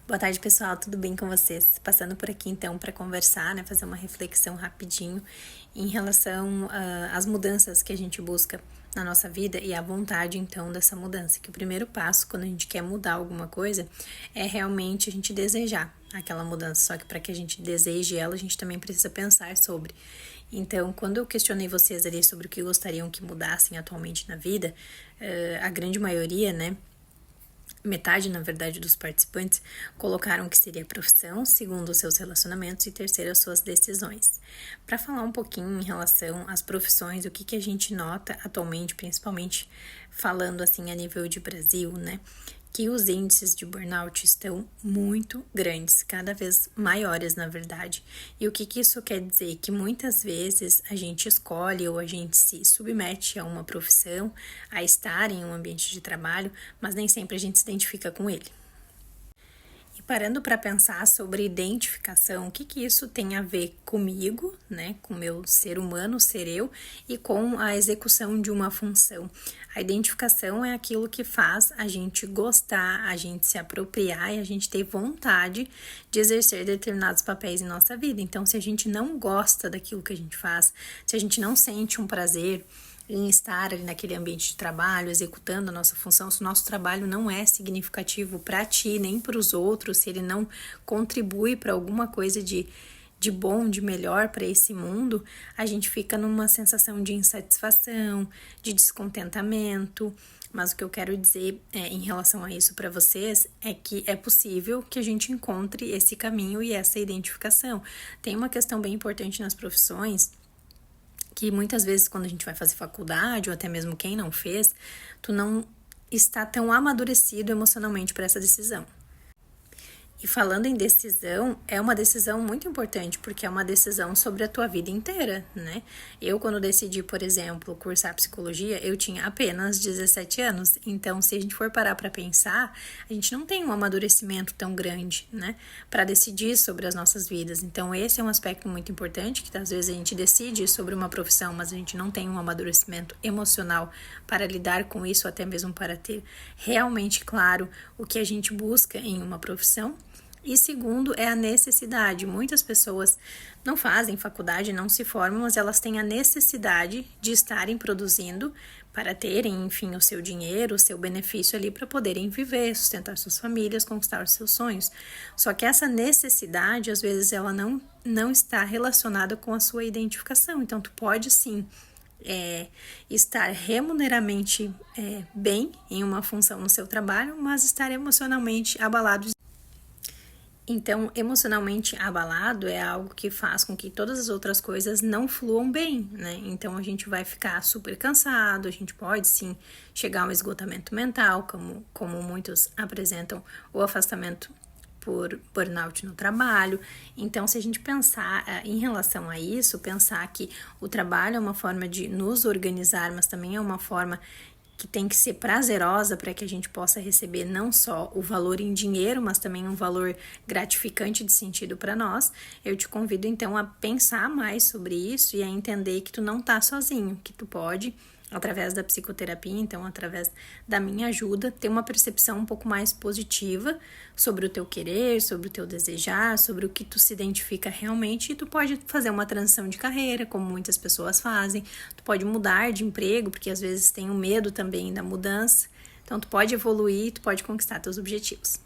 Boa tarde, pessoal, tudo bem com vocês? Passando por aqui, então, para conversar, né, fazer uma reflexão rapidinho em relação às mudanças que a gente busca na nossa vida e a vontade, então, dessa mudança. Que o primeiro passo, quando a gente quer mudar alguma coisa, é realmente a gente desejar aquela mudança. Só que para que a gente deseje ela, a gente também precisa pensar sobre. Então, quando eu questionei vocês ali sobre o que gostariam que mudassem atualmente na vida, a grande maioria, né, metade, na verdade, dos participantes colocaram que seria profissão, segundo os seus relacionamentos e terceiro as suas decisões. Para falar um pouquinho em relação às profissões, o que a gente nota atualmente, principalmente falando assim a nível de Brasil, né? Que os índices de burnout estão muito grandes, cada vez maiores, na verdade. E o que isso quer dizer? Que muitas vezes a gente escolhe ou a gente se submete a uma profissão, a estar em um ambiente de trabalho, mas nem sempre a gente se identifica com ele. E parando para pensar sobre identificação, o que isso tem a ver comigo, né, com o meu ser humano, ser eu, e com a execução de uma função. A identificação é aquilo que faz a gente gostar, a gente se apropriar e a gente ter vontade de exercer determinados papéis em nossa vida. Então, se a gente não gosta daquilo que a gente faz, se a gente não sente um prazer em estar ali naquele ambiente de trabalho, executando a nossa função, se o nosso trabalho não é significativo para ti, nem para os outros, se ele não contribui para alguma coisa de bom, de melhor para esse mundo, a gente fica numa sensação de insatisfação, de descontentamento. Mas o que eu quero dizer em relação a isso para vocês é que é possível que a gente encontre esse caminho e essa identificação. Tem uma questão bem importante nas profissões, que muitas vezes quando a gente vai fazer faculdade, ou até mesmo quem não fez, tu não está tão amadurecido emocionalmente para essa decisão. E falando em decisão, é uma decisão muito importante, porque é uma decisão sobre a tua vida inteira, né? Eu, quando decidi, por exemplo, cursar psicologia, eu tinha apenas 17 anos. Então, se a gente for parar para pensar, a gente não tem um amadurecimento tão grande, né? Para decidir sobre as nossas vidas. Então, esse é um aspecto muito importante, que às vezes a gente decide sobre uma profissão, mas a gente não tem um amadurecimento emocional para lidar com isso, até mesmo para ter realmente claro o que a gente busca em uma profissão. E segundo, é a necessidade. Muitas pessoas não fazem faculdade, não se formam, mas elas têm a necessidade de estarem produzindo para terem, enfim, o seu dinheiro, o seu benefício ali para poderem viver, sustentar suas famílias, conquistar os seus sonhos. Só que essa necessidade, às vezes, ela não está relacionada com a sua identificação. Então, tu pode sim estar remuneramente bem em uma função no seu trabalho, mas estar emocionalmente abalado. Então, emocionalmente abalado é algo que faz com que todas as outras coisas não fluam bem, né? Então, a gente vai ficar super cansado, a gente pode, sim, chegar a um esgotamento mental, como muitos apresentam, o afastamento por burnout no trabalho. Então, se a gente pensar em relação a isso, pensar que o trabalho é uma forma de nos organizar, mas também é uma forma que tem que ser prazerosa para que a gente possa receber não só o valor em dinheiro, mas também um valor gratificante de sentido para nós, eu te convido então a pensar mais sobre isso e a entender que tu não tá sozinho, que tu pode, através da psicoterapia, então através da minha ajuda, ter uma percepção um pouco mais positiva sobre o teu querer, sobre o teu desejar, sobre o que tu se identifica realmente, e tu pode fazer uma transição de carreira, como muitas pessoas fazem, tu pode mudar de emprego, porque às vezes tem o medo também da mudança, então tu pode evoluir, tu pode conquistar teus objetivos.